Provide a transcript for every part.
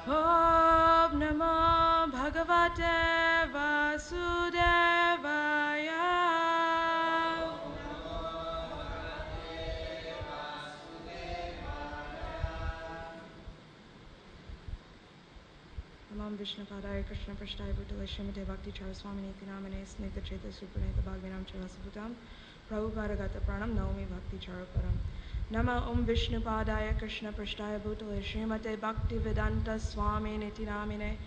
Om Namo Bhagavate Vasudevaya. Namam Vishnu Padaya Krishna Prashtaya Bhutale Srimate Bhakti Chara Swami Niti Namane Snigdha Cheta Supaneta Bhagvinam Charasabhutam Prabhupada Gata Pranam Naomi Bhakti Chara Param Nama Om Vishnu Padaya Krishna Prashtaya Bhutale Srimate Bhakti Vedanta Swami Niti Namane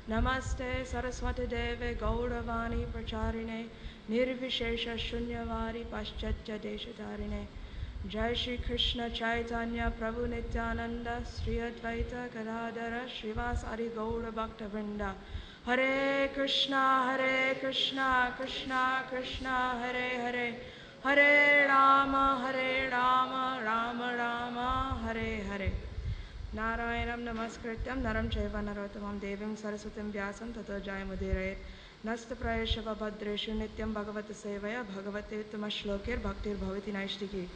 Namaste Saraswati Deve Gauravani Pracharine Nirvishesha Shunyavadi Paschatya Deshatarine Jai Shri Krishna Chaitanya Prabhu Nityananda Sri Advaita Gadadhara Srivas Adi Gaura Bhakta Vrinda Hare Krishna Krishna Krishna Hare Hare Hare Rama Rama Rama Hare Hare Narayanam Namaskrityam Naram Chaiva Narottamam Devim Saraswatim Vyasam Tato Jayamudire Nasta Prayeshava Bhadreshu Nityam Bhagavata Sevaya Bhagavate Uttama Shlokir Bhaktir Bhavati Naishtiki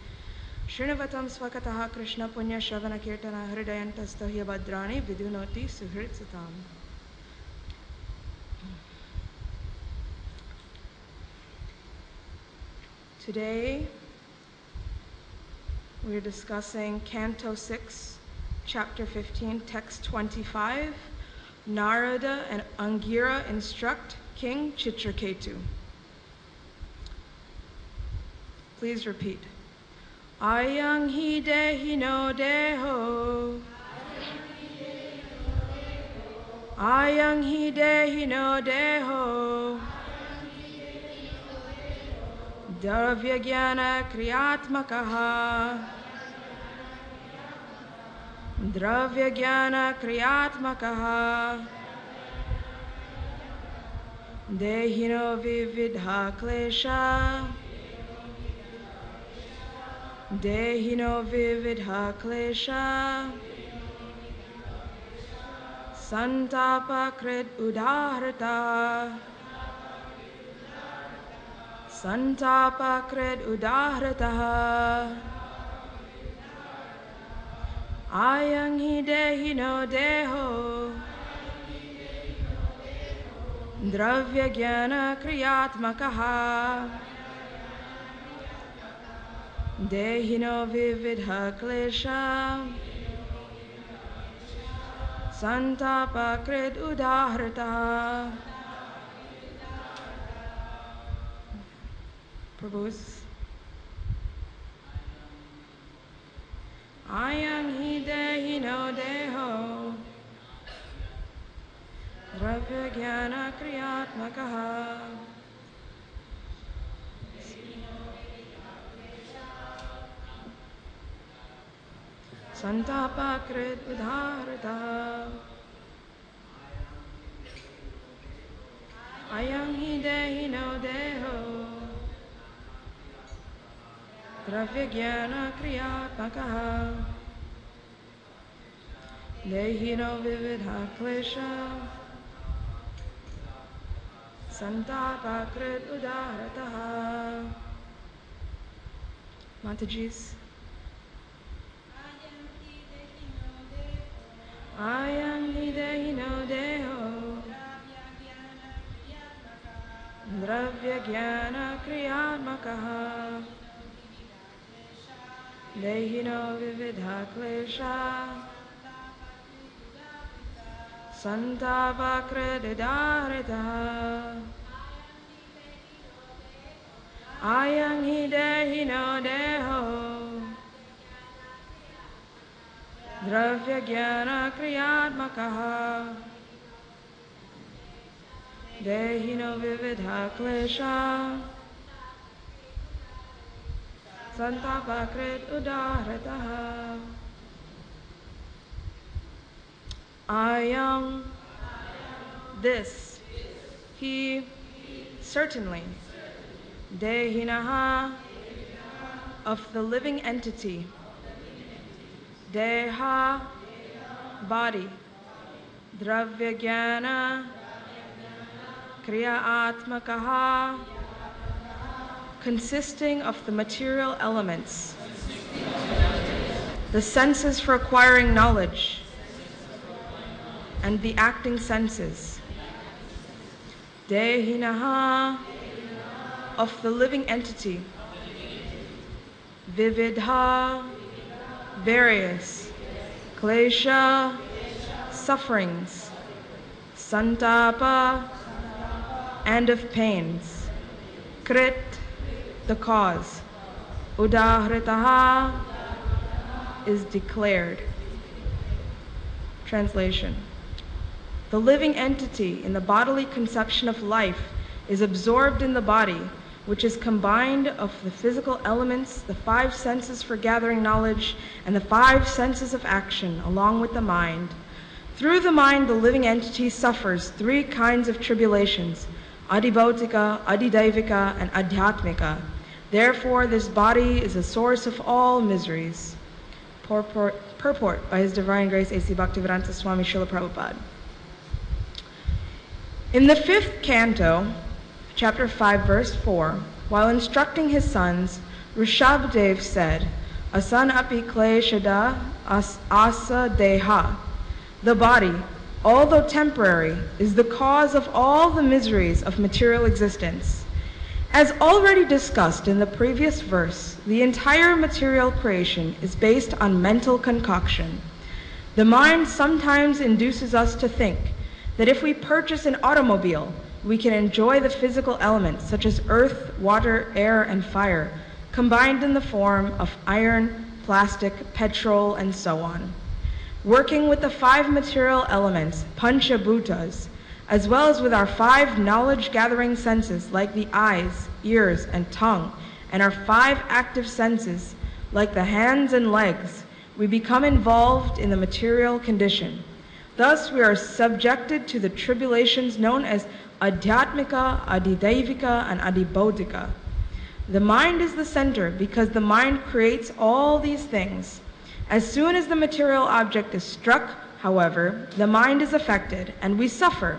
Shrinivatam Swakataha Krishna Punya Shavana Kirtana Hridayantastahya Bhadrani Vidunoti Suhrit Satam. Today we're discussing Canto 6, Chapter 15, Text 25. Narada and Angira instruct King Chitraketu. Please repeat. Ayang hi dehi no deho. Ayang hi dehi no deho. Dravya jnana kriyatmakaha. Dravya jnana kriyatmakaha. Dehino vividha klesha. Dehino vividha klesha. Santapa krit udahrata. Santapa krit udahrata. Ayang hi dehi no deho. Dravya jnana kriyatmakaha. Dehino vividha klesha. Santapa krit udahrata. Prabhus. Ayang hi dehi no deho. Dravya jnana kriyatmakaha. Santapa krit udharata. Ayang hi dehi no deho. Dravya jnana kriyatmakaha. Dehi no vividha klesha. Santapa krit udharata. Matajis. Ayang hi dehi no deho. Dravya jnana kriyatmakaha. Dehi no vividha klesha. Santapa krit udahrata. Ayang hi dehi no deho. Dravya jnana kriyatmakaha. Dehi no vividha klesha. Santapa krit udahrata. Ayang, this, he, certainly, dehinaha, of the living entity, deha, body, dravya jnana, kriya atmakaha, consisting of the material elements, the senses for acquiring knowledge, and the acting senses. Dehinaha, of the living entity. Vividha, various. Klesha, sufferings. Santapa, and of pains. Krit, the cause. Udahritaha, is declared. Translation. The living entity in the bodily conception of life is absorbed in the body, which is combined of the physical elements, the 5 senses for gathering knowledge, and the 5 senses of action, along with the mind. Through the mind, the living entity suffers 3 kinds of tribulations: adibhautika, adidaivika, and adhyatmika. Therefore, this body is a source of all miseries. Purport by His Divine Grace A.C. Bhaktivedanta Swami Srila Prabhupada. In the 5th canto, chapter 5, verse 4, while instructing his sons, Rishabhdev said, Asan api kleshada asa deha. The body, although temporary, is the cause of all the miseries of material existence. As already discussed in the previous verse, the entire material creation is based on mental concoction. The mind sometimes induces us to think that if we purchase an automobile, we can enjoy the physical elements such as earth, water, air, and fire, combined in the form of iron, plastic, petrol, and so on. Working with the 5 material elements, panchabhutas, as well as with our 5 knowledge-gathering senses like the eyes, ears, and tongue, and our 5 active senses like the hands and legs, we become involved in the material condition. Thus, we are subjected to the tribulations known as adhyatmika, adidaivika, and adibhautika. The mind is the center because the mind creates all these things. As soon as the material object is struck, however, the mind is affected and we suffer.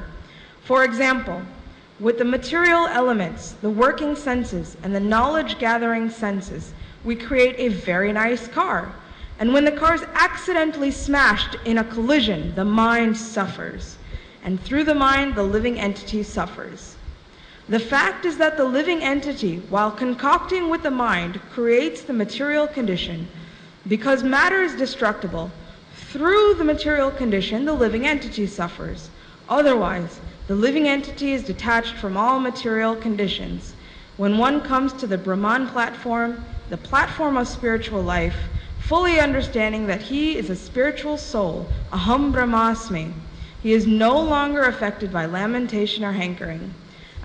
For example, with the material elements, the working senses, and the knowledge-gathering senses, we create a very nice car. And when the car is accidentally smashed in a collision, the mind suffers. And through the mind, the living entity suffers. The fact is that the living entity, while concocting with the mind, creates the material condition. Because matter is destructible, through the material condition, the living entity suffers. Otherwise, the living entity is detached from all material conditions. When one comes to the Brahman platform, the platform of spiritual life, fully understanding that he is a spiritual soul, aham brahmasmi, he is no longer affected by lamentation or hankering.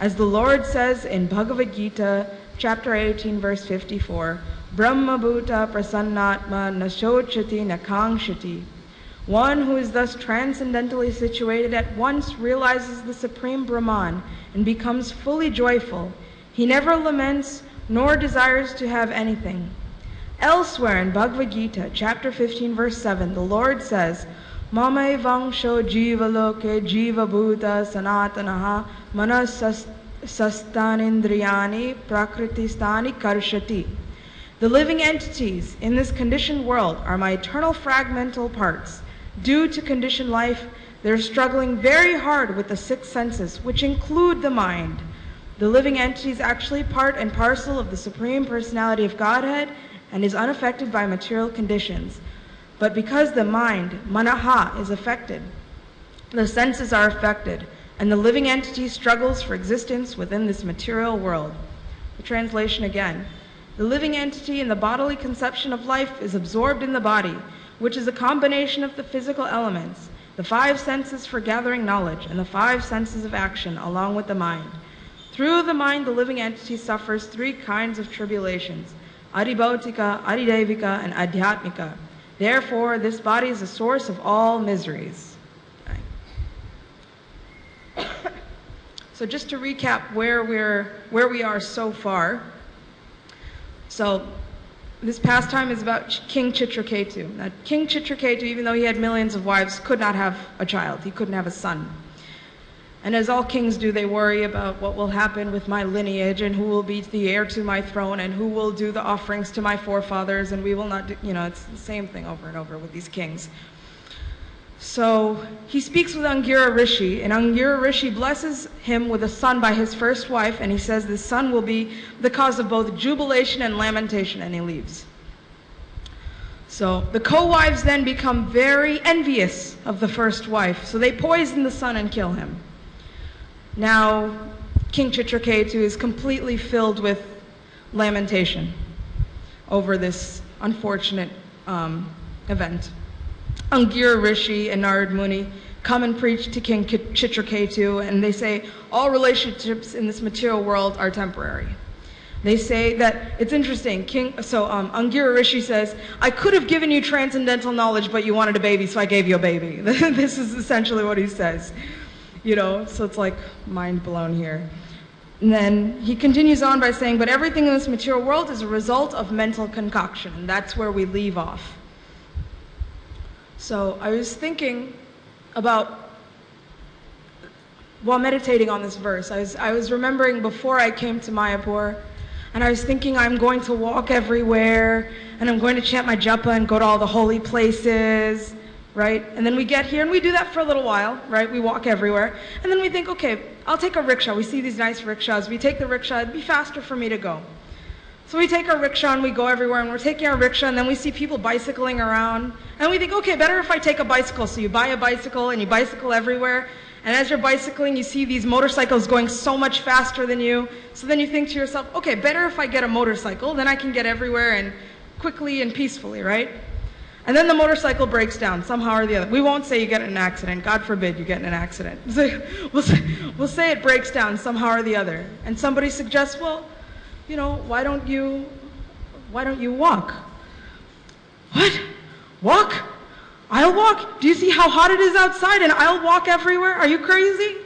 As the Lord says in Bhagavad Gita, chapter 18, verse 54, Brahma bhuta prasannatma nashochati nakangshati. One who is thus transcendentally situated at once realizes the Supreme Brahman and becomes fully joyful. He never laments nor desires to have anything. Elsewhere in Bhagavad Gita, chapter 15, verse 7, the Lord says, Mame vangsho jiva loke jiva bhuta sanatanaha manas sastanindriyani prakritistani karshati. The living entities in this conditioned world are my eternal fragmental parts. Due to conditioned life, they're struggling very hard with the 6 senses, which include the mind. The living entity is actually part and parcel of the Supreme Personality of Godhead and is unaffected by material conditions. But because the mind, manaha, is affected, the senses are affected, and the living entity struggles for existence within this material world. The translation again. The living entity in the bodily conception of life is absorbed in the body, which is a combination of the physical elements, the 5 senses for gathering knowledge, and the 5 senses of action, along with the mind. Through the mind, the living entity suffers 3 kinds of tribulations: adibhautika, adidaivika, and adhyatmika. Therefore, this body is the source of all miseries. Okay. So just to recap where we are so far. So this pastime is about King Chitraketu. Now, King Chitraketu, even though he had millions of wives, could not have a child. He couldn't have a son. And as all kings do, they worry about what will happen with my lineage and who will be the heir to my throne and who will do the offerings to my forefathers, and we will not do, it's the same thing over and over with these kings. So he speaks with Angira Rishi, and Angira Rishi blesses him with a son by his first wife, and he says this son will be the cause of both jubilation and lamentation, and he leaves. So the co-wives then become very envious of the first wife, so they poison the son and kill him. Now, King Chitraketu is completely filled with lamentation over this unfortunate event. Angira Rishi and Narad Muni come and preach to King Chitraketu, and they say all relationships in this material world are temporary. They say that, it's interesting, Angira Rishi says, I could have given you transcendental knowledge, but you wanted a baby, so I gave you a baby. This is essentially what he says. You know, so it's like mind blown here. And then he continues on by saying, but everything in this material world is a result of mental concoction, and that's where we leave off. So I was thinking about, while meditating on this verse, I was remembering before I came to Mayapur, and I was thinking I'm going to walk everywhere, and I'm going to chant my japa and go to all the holy places, right? And then we get here and we do that for a little while, right? We walk everywhere. And then we think, okay, I'll take a rickshaw. We see these nice rickshaws. We take the rickshaw. It'd be faster for me to go. So we take our rickshaw and we go everywhere, and we're taking our rickshaw, and then we see people bicycling around. And we think, okay, better if I take a bicycle. So you buy a bicycle and you bicycle everywhere. And as you're bicycling, you see these motorcycles going so much faster than you. So then you think to yourself, okay, better if I get a motorcycle, then I can get everywhere and quickly and peacefully, right? And then the motorcycle breaks down somehow or the other. We won't say you get in an accident. God forbid you get in an accident. We'll say it breaks down somehow or the other. And somebody suggests, well, you know, why don't you walk? What? Walk? I'll walk. Do you see how hot it is outside, and I'll walk everywhere? Are you crazy?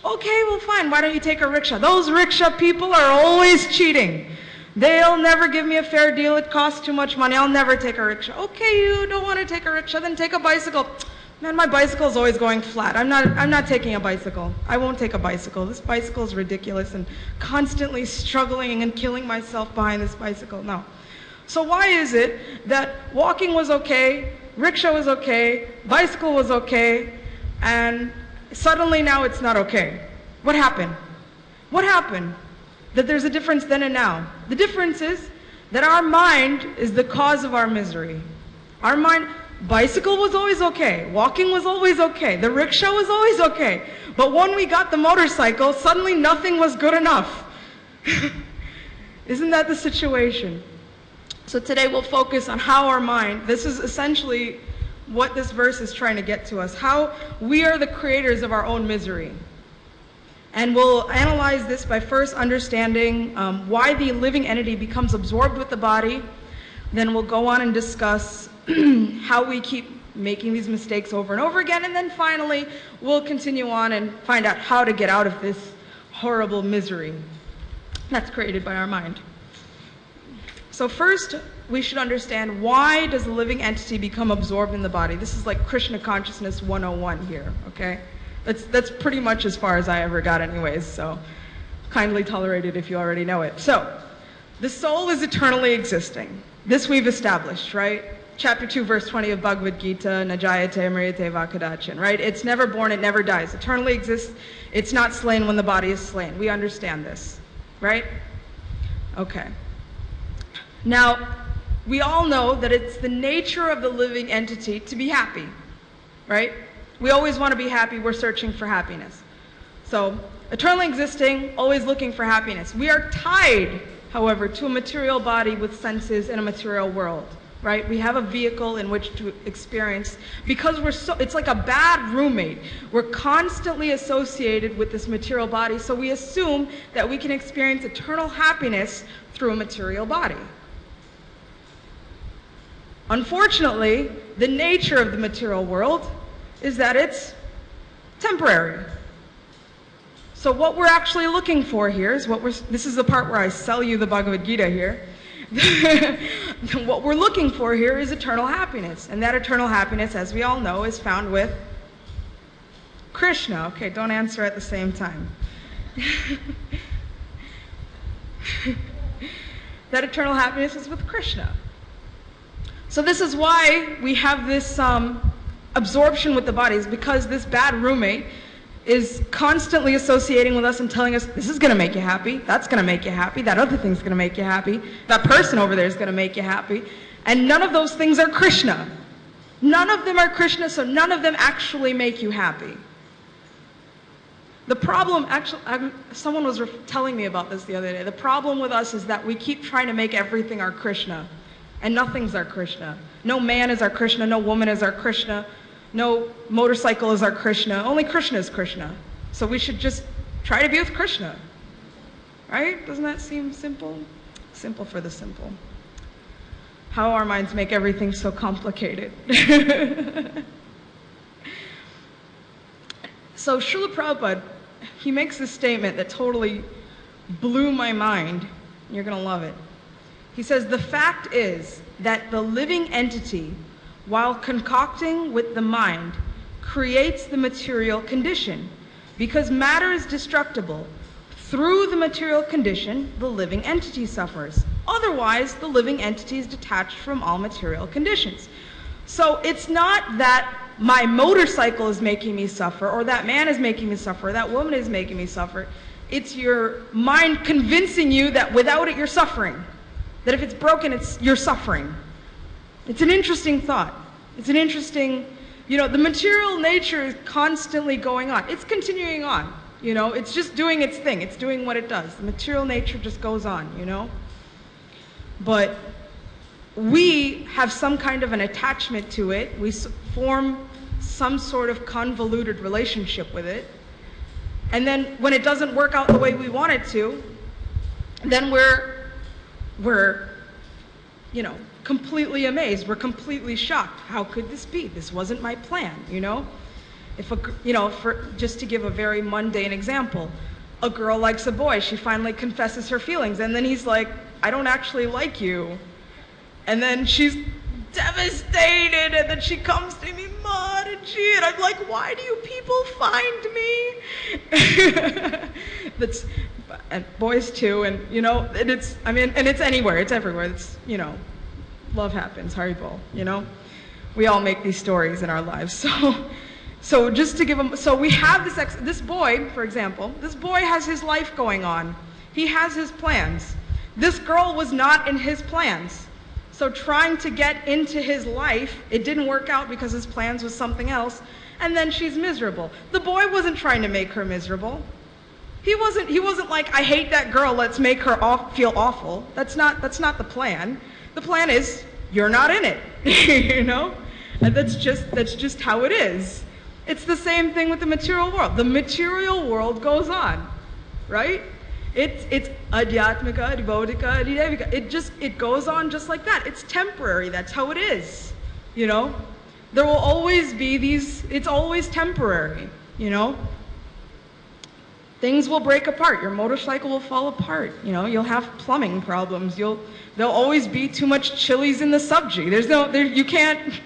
Okay, well fine. Why don't you take a rickshaw? Those rickshaw people are always cheating. They'll never give me a fair deal. It costs too much money. I'll never take a rickshaw. Okay, you don't want to take a rickshaw, then take a bicycle. Man, my bicycle is always going flat. I'm not taking a bicycle. I won't take a bicycle. This bicycle is ridiculous, and constantly struggling and killing myself behind this bicycle. No. So why is it that walking was okay, rickshaw was okay, bicycle was okay, and suddenly now it's not okay? What happened? What happened? That there's a difference then and now. The difference is that our mind is the cause of our misery. Our mind, bicycle was always okay, walking was always okay, the rickshaw was always okay. But when we got the motorcycle, suddenly nothing was good enough. Isn't that the situation? So today we'll focus on how our mind, this is essentially what this verse is trying to get to us, how we are the creators of our own misery. And we'll analyze this by first understanding why the living entity becomes absorbed with the body. Then we'll go on and discuss how we keep making these mistakes over and over again. And then finally, we'll continue on and find out how to get out of this horrible misery that's created by our mind. So first, we should understand, why does the living entity become absorbed in the body? This is like Krishna Consciousness 101 here, okay? That's pretty much as far as I ever got anyways, so kindly tolerate it if you already know it. So, the soul is eternally existing. This we've established, right? Chapter 2, verse 20 of Bhagavad Gita, Najayate Mriyate Vakadachan, right? It's never born, it never dies. Eternally exists, it's not slain when the body is slain. We understand this, right? Okay. Now, we all know that it's the nature of the living entity to be happy, right? We always want to be happy. We're searching for happiness. So, eternally existing, always looking for happiness. We are tied, however, to a material body with senses in a material world, right? We have a vehicle in which to experience, because it's like a bad roommate. We're constantly associated with this material body, so we assume that we can experience eternal happiness through a material body. Unfortunately, the nature of the material world is that it's temporary. So what we're actually looking for here is this is the part where I sell you the Bhagavad Gita here. What we're looking for here is eternal happiness. And that eternal happiness, as we all know, is found with Krishna. Okay, don't answer at the same time. That eternal happiness is with Krishna. So this is why we have this absorption with the body is because this bad roommate is constantly associating with us and telling us, this is going to make you happy, that's going to make you happy, that other thing's going to make you happy, that person over there is going to make you happy. And none of those things are Krishna. None of them are Krishna, so none of them actually make you happy. The problem, actually, someone was telling me about this the other day. The problem with us is that we keep trying to make everything our Krishna, and nothing's our Krishna. No man is our Krishna, no woman is our Krishna, no motorcycle is our Krishna. Only Krishna is Krishna. So we should just try to be with Krishna. Right? Doesn't that seem simple? Simple for the simple. How our minds make everything so complicated. So Srila Prabhupada, he makes this statement that totally blew my mind. You're going to love it. He says, the fact is that the living entity, while concocting with the mind, creates the material condition. Because matter is destructible, through the material condition, the living entity suffers. Otherwise, the living entity is detached from all material conditions. So it's not that my motorcycle is making me suffer, or that man is making me suffer, or that woman is making me suffer. It's your mind convincing you that without it, you're suffering. That if it's broken, you're suffering. It's an interesting thought. It's an interesting, the material nature is constantly going on. It's continuing on, it's just doing its thing. It's doing what it does. The material nature just goes on, But we have some kind of an attachment to it. We form some sort of convoluted relationship with it. And then when it doesn't work out the way we want it to, then we're completely amazed. We're completely shocked. How could this be? This wasn't my plan, just to give a very mundane example, a girl likes a boy. She finally confesses her feelings, and then he's like, I don't actually like you. And then she's devastated, and then she comes to me, Mataji, and I'm like, why do you people find me? And boys too, and it's anywhere, it's everywhere. It's, love happens, Haribol, We all make these stories in our lives. So just to give them, so we have this boy, for example, this boy has his life going on. He has his plans. This girl was not in his plans. So trying to get into his life, it didn't work out because his plans was something else, and then she's miserable. The boy wasn't trying to make her miserable. He wasn't like, I hate that girl, let's make her feel awful. That's not the plan. The plan is, you're not in it, And that's just how it is. It's the same thing with the material world. The material world goes on, right? It's adhyatmika, adhibodhika, adhidevika. It goes on just like that. It's temporary. That's how it is. There will always be it's always temporary, Things will break apart. Your motorcycle will fall apart. You'll have plumbing problems. There'll always be too much chilies in the sabji. You can't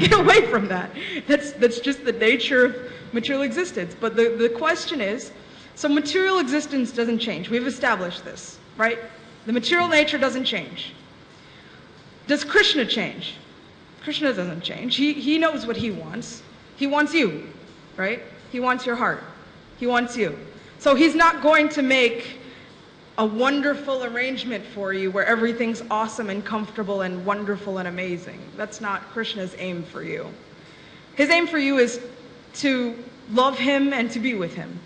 get away from that. That's just the nature of material existence. But the question is, so material existence doesn't change. We've established this, right? The material nature doesn't change. Does Krishna change? Krishna doesn't change. He knows what he wants. He wants you, right? He wants your heart. He wants you. So he's not going to make a wonderful arrangement for you where everything's awesome and comfortable and wonderful and amazing. That's not Krishna's aim for you. His aim for you is to love him and to be with him.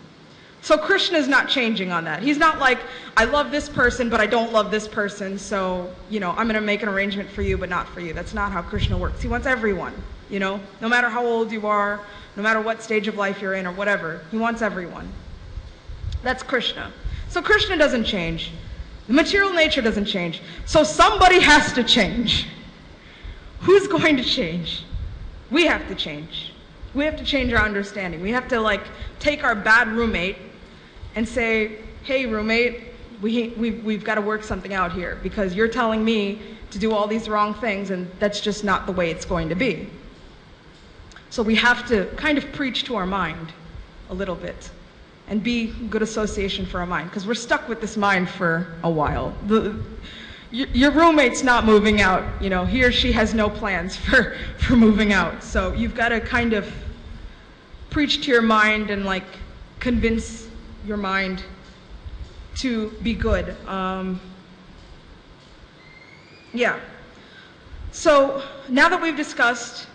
So Krishna's not changing on that. He's not like, I love this person, but I don't love this person, so, I'm going to make an arrangement for you, but not for you. That's not how Krishna works. He wants everyone, no matter how old you are, no matter what stage of life you're in or whatever. He wants everyone. That's Krishna. So Krishna doesn't change. The material nature doesn't change. So somebody has to change. Who's going to change? We have to change. We have to change our understanding. We have to take our bad roommate and say, hey roommate, we've got to work something out here because you're telling me to do all these wrong things and that's just not the way it's going to be. So we have to kind of preach to our mind a little bit and be good association for our mind because we're stuck with this mind for a while. your roommate's not moving out. You know, he or she has no plans for moving out. So you've got to kind of preach to your mind and like convince your mind to be good. Yeah. So now that we've discussed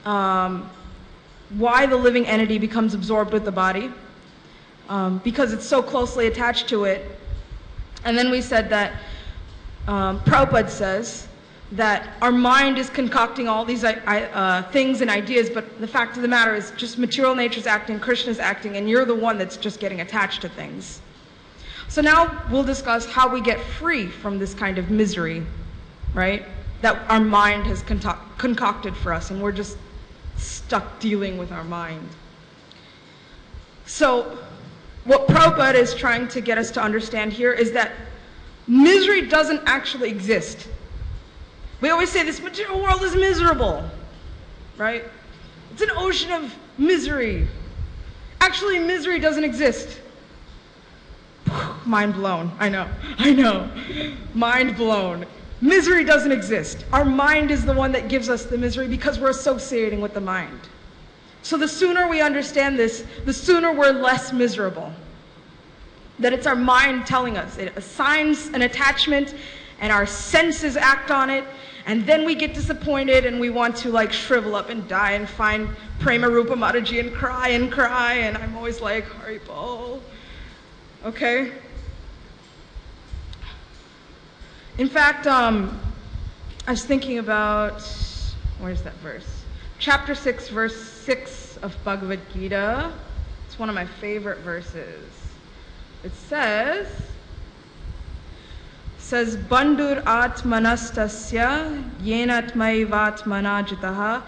why the living entity becomes absorbed with the body, because it's so closely attached to it, and then we said that Prabhupada says that our mind is concocting all these things and ideas, but the fact of the matter is just material nature's acting, Krishna's acting, and you're the one that's just getting attached to things. So now we'll discuss how we get free from this kind of misery, right? That our mind has concocted for us, and we're just stuck dealing with our mind. So what Prabhupada is trying to get us to understand here is that misery doesn't actually exist. We always say this material world is miserable, right? It's an ocean of misery. Actually, misery doesn't exist. Mind blown. I know. Mind blown. Misery doesn't exist. Our mind is the one that gives us the misery because we're associating with the mind. So the sooner we understand this, the sooner we're less miserable. That it's our mind telling us. It assigns an attachment and our senses act on it, and then we get disappointed and we want to like shrivel up and die and find Premarupa Mataji and cry, and I'm always like, Haribol. Okay? In fact, I was thinking about, where's that verse? Chapter 6, verse 6 of Bhagavad Gita. It's one of my favorite verses. It says, Bandhur atmanastasya yenatmaivatmana jitaha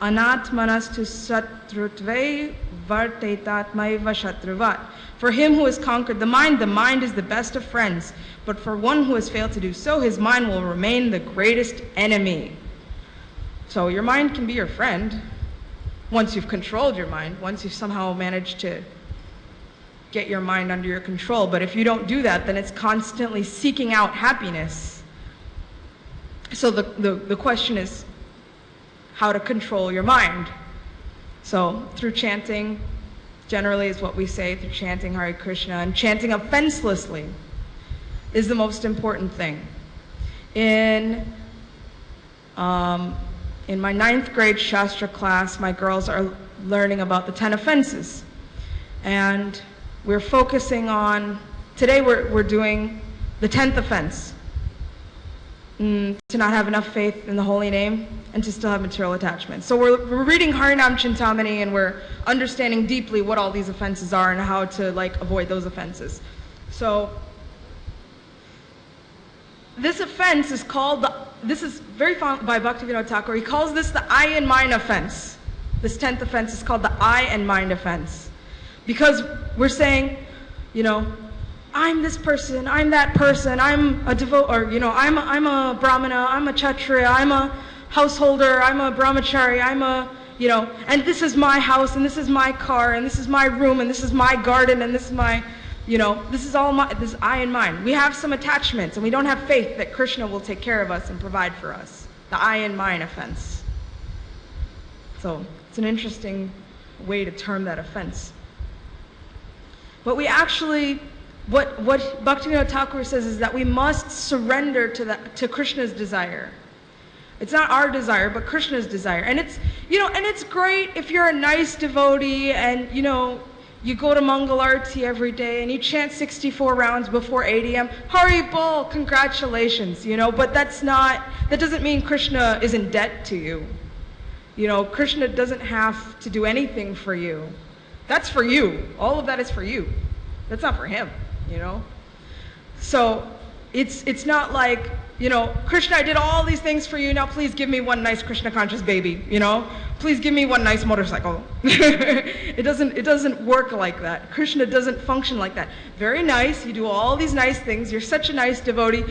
anatmanastu satrutve vartetatmaiva shatruvat. For him who has conquered the mind is the best of friends. But for one who has failed to do so, his mind will remain the greatest enemy. So your mind can be your friend once you've controlled your mind, once you've somehow managed to get your mind under your control. But if you don't do that, then it's constantly seeking out happiness. So the question is how to control your mind. So through chanting, generally is what we say, through chanting Hare Krishna, and chanting offenselessly is the most important thing. In my 9th grade Shastra class, my girls are learning about the 10 offenses. And we're focusing on, today we're doing the 10th offense. To not have enough faith in the holy name and to still have material attachment. So we're reading Harinam Chintamani and we're understanding deeply what all these offenses are and how to like avoid those offenses. So this offense is called, this is very found by Bhaktivinoda Thakur, he calls this the I and mind offense. This 10th offense is called the I and mind offense. Because we're saying, you know, I'm this person, I'm that person, I'm a devote, or you know, I'm a brahmana, I'm a kshatriya, I'm a householder, I'm a brahmachari, I'm a, you know, and this is my house, and this is my car, and this is my room, and this is my garden, and this is my, you know, this is all my, this is I and mine. We have some attachments, and we don't have faith that Krishna will take care of us and provide for us. The I and mine offense. So it's an interesting way to term that offense. But we actually, what Bhaktivinoda Thakur says is that we must surrender to Krishna's desire. It's not our desire, but Krishna's desire. And it's, you know, and it's great if you're a nice devotee and, you know, you go to Mangal Arati every day and you chant 64 rounds before 8 a.m. Haribol, congratulations, you know, but that doesn't mean Krishna is in debt to you. You know, Krishna doesn't have to do anything for you. That's for you. All of that is for you. That's not for him, you know. So it's not like, you know, Krishna, I did all these things for you, now please give me one nice Krishna conscious baby, you know. Please give me one nice motorcycle. It doesn't work like that. Krishna doesn't function like that. Very nice, you do all these nice things, you're such a nice devotee.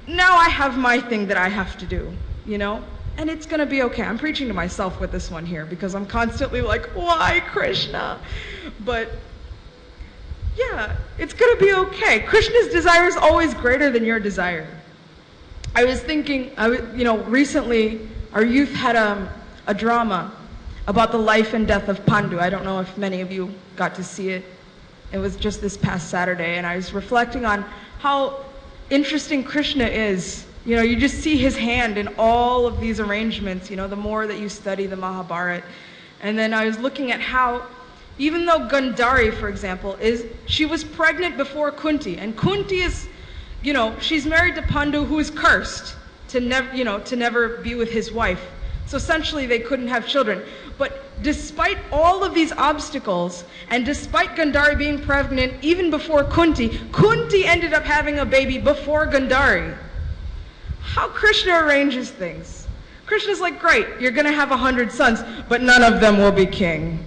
Now I have my thing that I have to do, you know. And it's going to be okay. I'm preaching to myself with this one here because I'm constantly like, why Krishna? But, yeah, it's going to be okay. Krishna's desire is always greater than your desire. I was thinking, recently our youth had a drama about the life and death of Pandu. I don't know if many of you got to see it. It was just this past Saturday, and I was reflecting on how interesting Krishna is. You just see his hand in all of these arrangements, the more that you study the Mahabharata. And then I was looking at how, even though Gandhari, for example, she was pregnant before Kunti, and Kunti is, she's married to Pandu, who is cursed to never be with his wife. So essentially they couldn't have children. But despite all of these obstacles, and despite Gandhari being pregnant even before Kunti, Kunti ended up having a baby before Gandhari. How Krishna arranges things. Krishna's like, great, you're going to have 100 sons, but none of them will be king.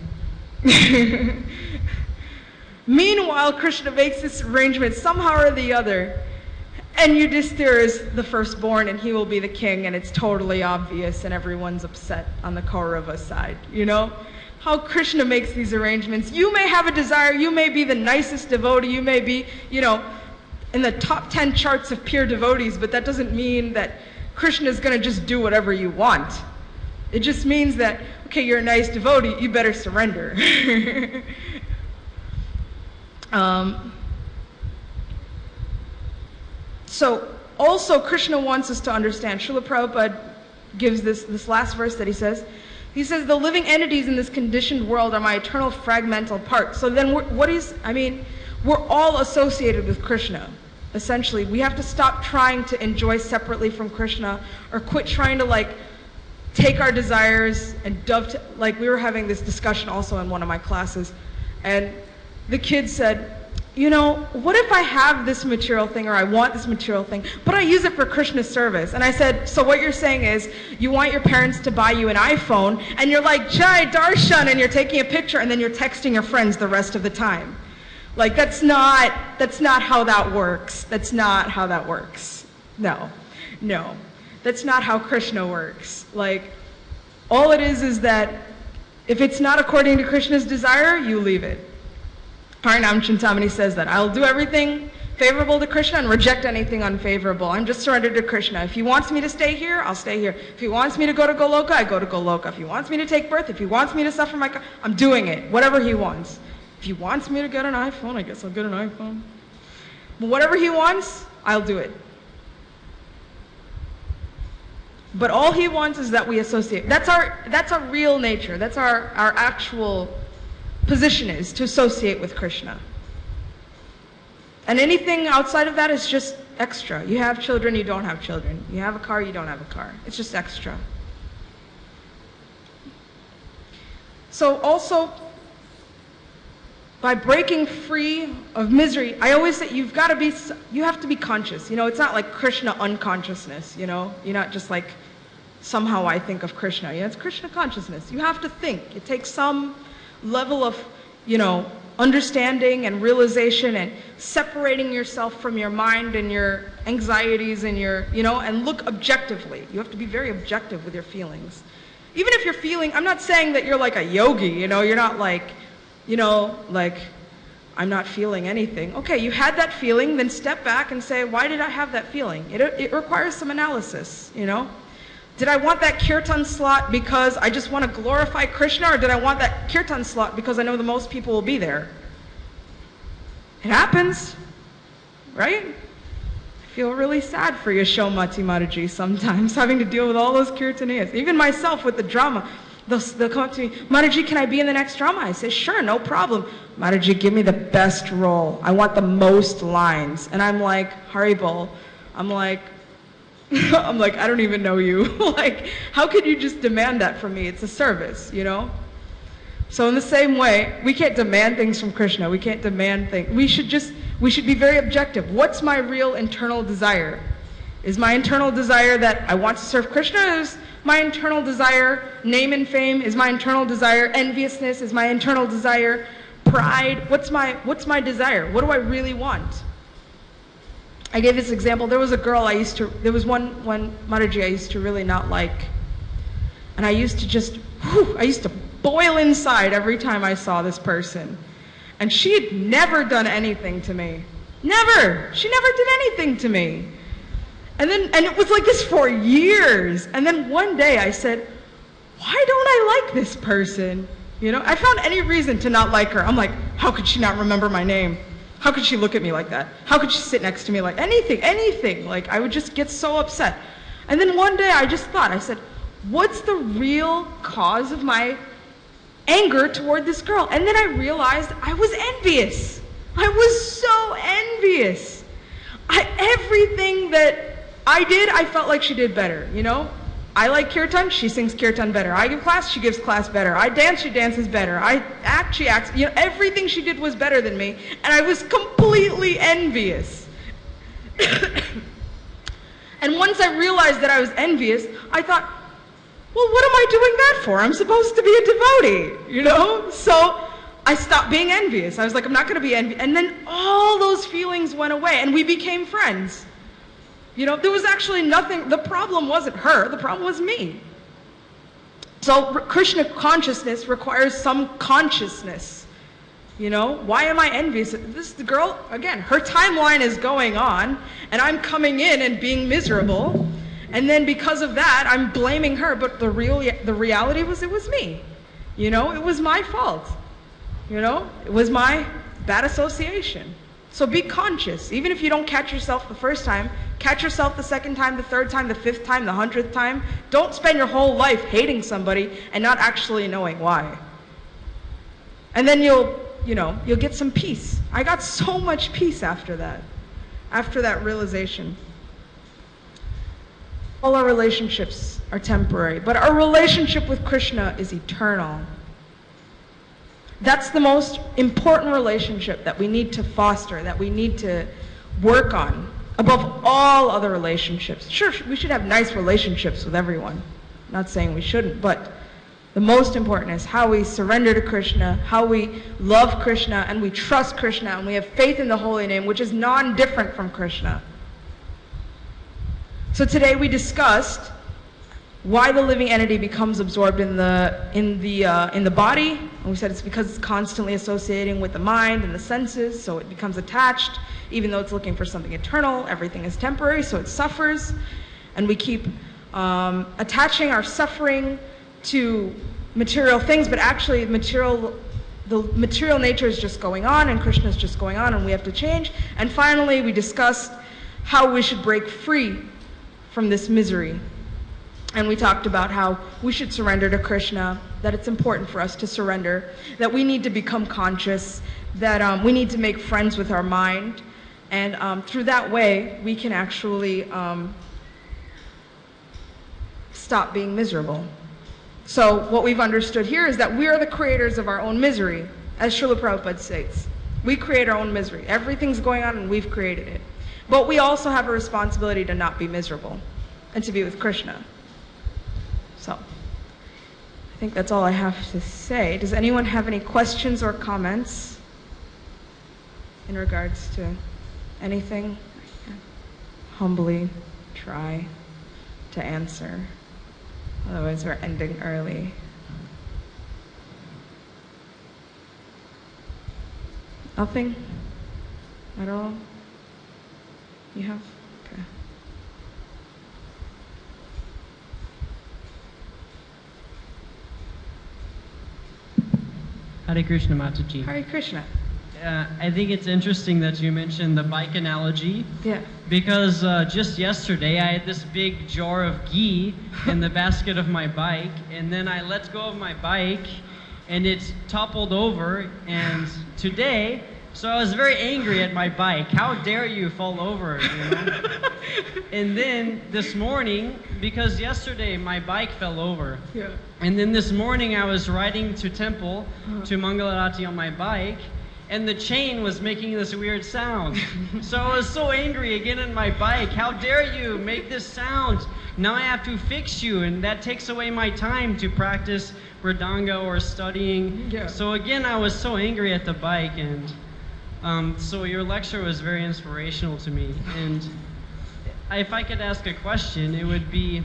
Meanwhile, Krishna makes this arrangement somehow or the other, and Yudhishthira is the firstborn, and he will be the king, and it's totally obvious, and everyone's upset on the Kaurava side, How Krishna makes these arrangements. You may have a desire, you may be the nicest devotee, you may be, in the top 10 charts of pure devotees, but that doesn't mean that Krishna is going to just do whatever you want. It just means that, okay, you're a nice devotee, you better surrender. So also Krishna wants us to understand, Srila Prabhupada gives this last verse that he says, the living entities in this conditioned world are my eternal fragmental part. So then we're all associated with Krishna. Essentially, we have to stop trying to enjoy separately from Krishna, or quit trying to take our desires and dovetail. We were having this discussion also in one of my classes, and the kid said, what if I have this material thing, or I want this material thing, but I use it for Krishna's service? And I said, so what you're saying is you want your parents to buy you an iPhone, and you're like, Jai Darshan, and you're taking a picture, and then you're texting your friends the rest of the time. That's not how that works. That's not how that works. No. That's not how Krishna works. All it is that if it's not according to Krishna's desire, you leave it. Harinam Chintamani says that. I'll do everything favorable to Krishna and reject anything unfavorable. I'm just surrendered to Krishna. If he wants me to stay here, I'll stay here. If he wants me to go to Goloka, I go to Goloka. If he wants me to take birth, if he wants me to suffer I'm doing it. Whatever he wants. If he wants me to get an iPhone, I guess I'll get an iPhone. But whatever he wants, I'll do it. But all he wants is that we associate. That's our real nature. That's our actual position, is to associate with Krishna. And anything outside of that is just extra. You have children, you don't have children. You have a car, you don't have a car. It's just extra. So also, by breaking free of misery, I always say you have to be conscious. It's not like Krishna unconsciousness, You're not just somehow I think of Krishna. It's Krishna consciousness. You have to think. It takes some level of, understanding and realization, and separating yourself from your mind and your anxieties and and look objectively. You have to be very objective with your feelings. Even if you're feeling, I'm not saying that you're like a yogi, you're not I'm not feeling anything. Okay, you had that feeling, then step back and say, why did I have that feeling? It requires some analysis, Did I want that kirtan slot because I just want to glorify Krishna, or did I want that kirtan slot because I know the most people will be there? It happens, right? I feel really sad for Yashomati Mataji sometimes, having to deal with all those kirtaniyas. Even myself with the drama. They'll come up to me, Mataji, can I be in the next drama? I say, sure, no problem. Mataji, give me the best role. I want the most lines. And I'm like, Haribol. I'm like, I don't even know you. How could you just demand that from me? It's a service, So in the same way, we can't demand things from Krishna. We can't demand things. We should be very objective. What's my real internal desire? Is my internal desire that I want to serve Krishna? Is my internal desire name and fame? Is my internal desire enviousness? Is my internal desire pride? What's my desire? What do I really want? I gave this example. There was a girl there was one Mataji I used to really not like. And I used to boil inside every time I saw this person. And she had never done anything to me. Never. She never did anything to me. And it was like this for years. And then one day I said, why don't I like this person? You know, I found any reason to not like her. I'm like, how could she not remember my name? How could she look at me like that? How could she sit next to me like anything? Like, I would just get so upset. And then one day I just thought, I said, what's the real cause of my anger toward this girl? And then I realized I was envious. I was so envious. Everything that I did, I felt like she did better, you know? I like kirtan, she sings kirtan better. I give class, she gives class better. I dance, she dances better. I act, she acts. You know, everything she did was better than me, and I was completely envious. And once I realized that I was envious, I thought, well, what am I doing that for? I'm supposed to be a devotee, you know? So I stopped being envious. I was like, I'm not going to be envious. And then all those feelings went away, and we became friends. You know, there was actually nothing, the problem wasn't her, the problem was me. So Krishna consciousness requires some consciousness. You know, why am I envious? This girl, again, her timeline is going on, and I'm coming in and being miserable, and then because of that, I'm blaming her, but the reality was it was me. You know, it was my fault. You know, it was my bad association. So be conscious. Even if you don't catch yourself the first time, catch yourself the second time, the third time, the fifth time, the 100th time. Don't spend your whole life hating somebody and not actually knowing why. And then you'll get some peace. I got so much peace after that realization. All our relationships are temporary, but our relationship with Krishna is eternal. That's the most important relationship that we need to foster, that we need to work on above all other relationships. Sure, we should have nice relationships with everyone. I'm not saying we shouldn't, but the most important is how we surrender to Krishna, how we love Krishna, and we trust Krishna, and we have faith in the holy name, which is non-different from Krishna. So today we discussed why the living entity becomes absorbed in the body. And we said it's because it's constantly associating with the mind and the senses, so it becomes attached, even though it's looking for something eternal. Everything is temporary, so it suffers. And we keep attaching our suffering to material things, but actually the material nature is just going on, and Krishna is just going on, and we have to change. And finally, we discussed how we should break free from this misery. And we talked about how we should surrender to Krishna, that it's important for us to surrender, that we need to become conscious, that we need to make friends with our mind, and through that way, we can actually stop being miserable. So what we've understood here is that we are the creators of our own misery, as Srila Prabhupada states. We create our own misery. Everything's going on and we've created it. But we also have a responsibility to not be miserable and to be with Krishna. So, I think that's all I have to say. Does anyone have any questions or comments in regards to anything? I can humbly try to answer. Otherwise, we're ending early. Nothing at all? You have? Okay. Hare Krishna, Mataji. Hare Krishna. I think it's interesting that you mentioned the bike analogy. Yeah. Because just yesterday I had this big jar of ghee in the basket of my bike, and then I let go of my bike and it toppled over, and today, so I was very angry at my bike. How dare you fall over, you know? And then this morning, because yesterday my bike fell over. Yeah. And then this morning I was riding to temple, to Mangalarati on my bike, and the chain was making this weird sound. So I was so angry again at my bike. How dare you make this sound? Now I have to fix you, and that takes away my time to practice Mridanga or studying. Yeah. So again, I was so angry at the bike, and so your lecture was very inspirational to me. And if I could ask a question, it would be,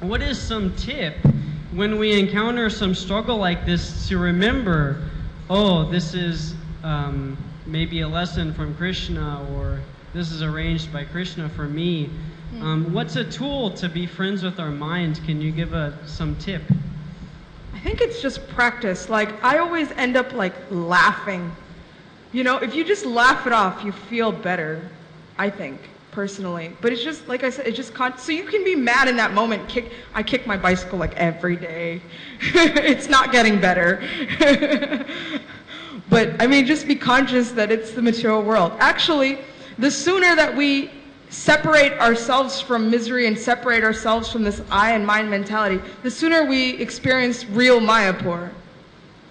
what is some tip when we encounter some struggle like this to remember, oh, this is maybe a lesson from Krishna, or this is arranged by Krishna for me. What's a tool to be friends with our mind? Can you give some tip? I think it's just practice. Like, I always end up like laughing. You know, if you just laugh it off, you feel better, I think, personally. But it's just, like I said, it's just so you can be mad in that moment. I kick my bicycle like every day. It's not getting better. But I mean, just be conscious that it's the material world. Actually, the sooner that we separate ourselves from misery and separate ourselves from this I and mind mentality, the sooner we experience real Mayapur.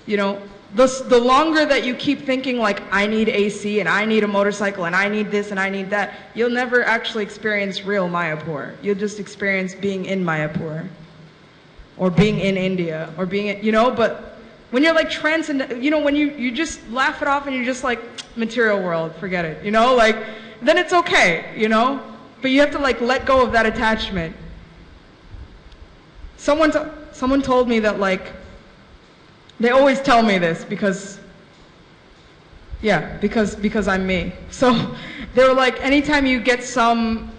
You know, the longer that you keep thinking like, I need AC and I need a motorcycle and I need this and I need that, you'll never actually experience real Mayapur. You'll just experience being in Mayapur, or being in India, or being, you know. But when you're like transcendent, you know, when you just laugh it off and you're just like, material world, forget it, you know, like, then it's okay, you know. But you have to like let go of that attachment. Someone told me that, like, they always tell me this because I'm me. So they were like, anytime you get some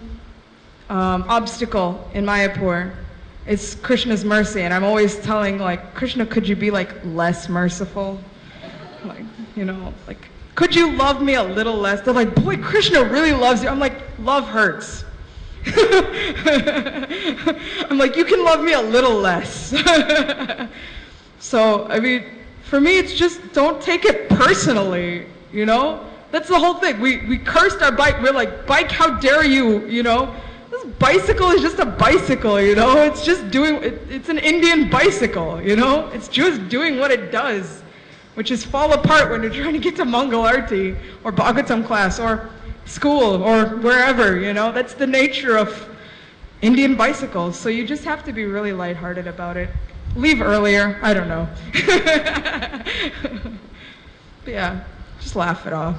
obstacle in Mayapur, it's Krishna's mercy. And I'm always telling, like, Krishna, could you be like less merciful? Like, you know, like, could you love me a little less? They're like, boy, Krishna really loves you. I'm like, love hurts. I'm like, you can love me a little less. So, I mean, for me, it's just, don't take it personally, you know? That's the whole thing. We cursed our bike. We're like, bike, how dare you, you know? This bicycle is just a bicycle, you know? It's just it's an Indian bicycle, you know? It's just doing what it does, which is fall apart when you're trying to get to Mangal Arti or Bhagavatam class or school or wherever, you know? That's the nature of Indian bicycles. So you just have to be really lighthearted about it. Leave earlier, I don't know. But yeah, just laugh it off,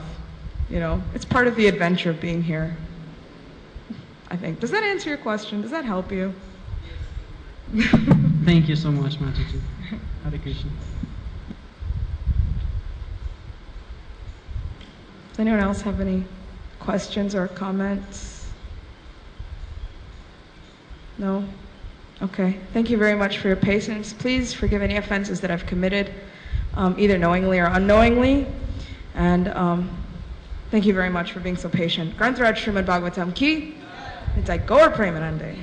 you know? It's part of the adventure of being here, I think. Does that answer your question? Does that help you? Thank you so much, Mataji. Hare Krishna. Does anyone else have any questions or comments? No? Okay. Thank you very much for your patience. Please forgive any offenses that I've committed, either knowingly or unknowingly. And thank you very much for being so patient. Grantaraj Srimad Bhagavatam ki, Nitai Gaur Premanande.